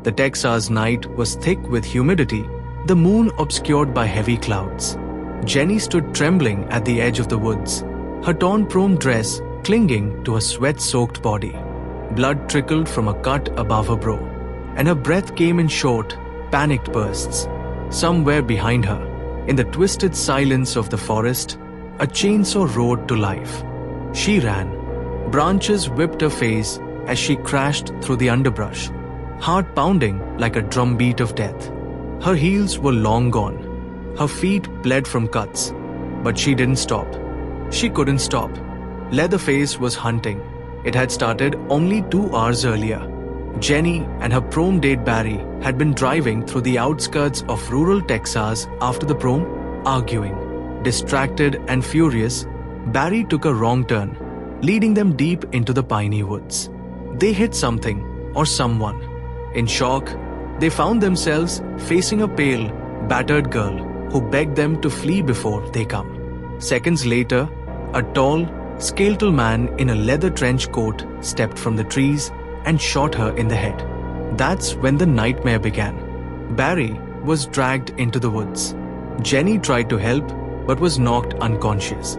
The Texas night was thick with humidity, the moon obscured by heavy clouds. Jenny stood trembling at the edge of the woods, her torn prom dress clinging to her sweat-soaked body. Blood trickled from a cut above her brow, and her breath came in short, panicked bursts. Somewhere behind her, in the twisted silence of the forest, a chainsaw roared to life. She ran. Branches whipped her face as she crashed through the underbrush, heart pounding like a drumbeat of death. Her heels were long gone. Her feet bled from cuts, but she didn't stop. She couldn't stop. Leatherface was hunting. It had started only 2 hours earlier. Jenny and her prom date Barry had been driving through the outskirts of rural Texas after the prom, arguing. Distracted and furious, Barry took a wrong turn, leading them deep into the piney woods. They hit something or someone. In shock, they found themselves facing a pale, battered girl who begged them to flee before they come. Seconds later, a tall, skeletal man in a leather trench coat stepped from the trees and shot her in the head. That's when the nightmare began. Barry was dragged into the woods. Jenny tried to help but was knocked unconscious.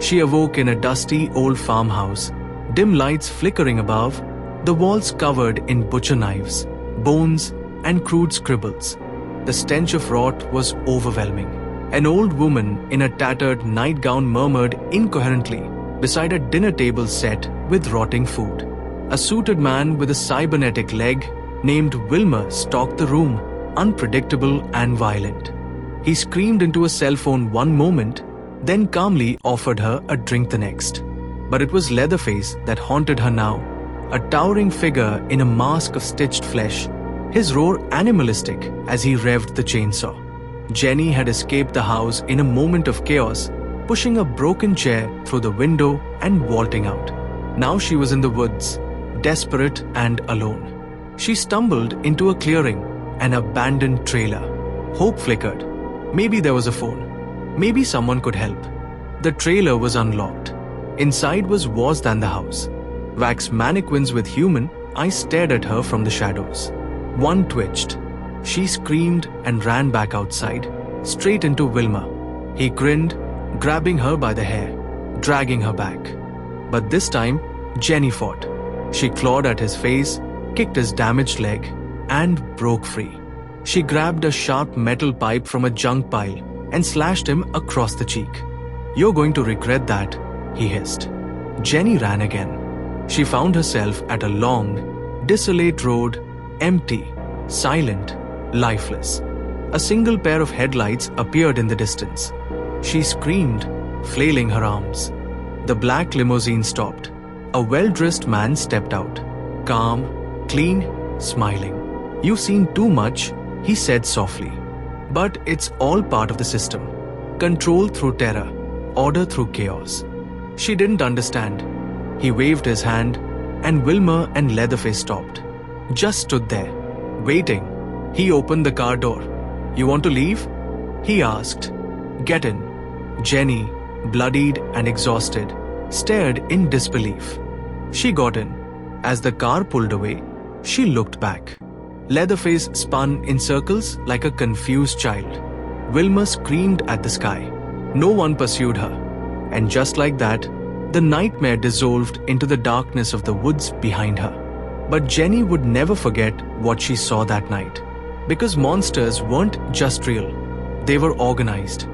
She awoke in a dusty old farmhouse, dim lights flickering above, the walls covered in butcher knives, bones, and crude scribbles. The stench of rot was overwhelming. An old woman in a tattered nightgown murmured incoherently beside a dinner table set with rotting food. A suited man with a cybernetic leg named Vilmer stalked the room, unpredictable and violent. He screamed into a cell phone one moment, then calmly offered her a drink the next. But it was Leatherface that haunted her now, a towering figure in a mask of stitched flesh, his roar animalistic as he revved the chainsaw. Jenny had escaped the house in a moment of chaos, pushing a broken chair through the window and vaulting out. Now she was in the woods, desperate and alone. She stumbled into a clearing, an abandoned trailer. Hope flickered. Maybe there was a phone. Maybe someone could help. The trailer was unlocked. Inside was worse than the house. Wax mannequins with human eyes stared at her from the shadows. One twitched. She screamed and ran back outside, straight into Vilmer. He grinned, grabbing her by the hair, dragging her back. But this time, Jenny fought. She clawed at his face, kicked his damaged leg, and broke free. She grabbed a sharp metal pipe from a junk pile and slashed him across the cheek. "You're going to regret that," he hissed. Jenny ran again. She found herself at a long, desolate road, empty, silent, lifeless. A single pair of headlights appeared in the distance. She screamed, flailing her arms. The black limousine stopped. A well-dressed man stepped out, calm, clean, smiling. "You've seen too much," he said softly. "But it's all part of the system. Control through terror, order through chaos." She didn't understand. He waved his hand, and Vilmer and Leatherface stopped. Just stood there, waiting. He opened the car door. "You want to leave?" he asked. "Get in." Jenny, bloodied and exhausted, stared in disbelief. She got in. As the car pulled away, she looked back. Leatherface spun in circles like a confused child. Vilmer screamed at the sky. No one pursued her. And just like that, the nightmare dissolved into the darkness of the woods behind her. But Jenny would never forget what she saw that night. Because monsters weren't just real. They were organized.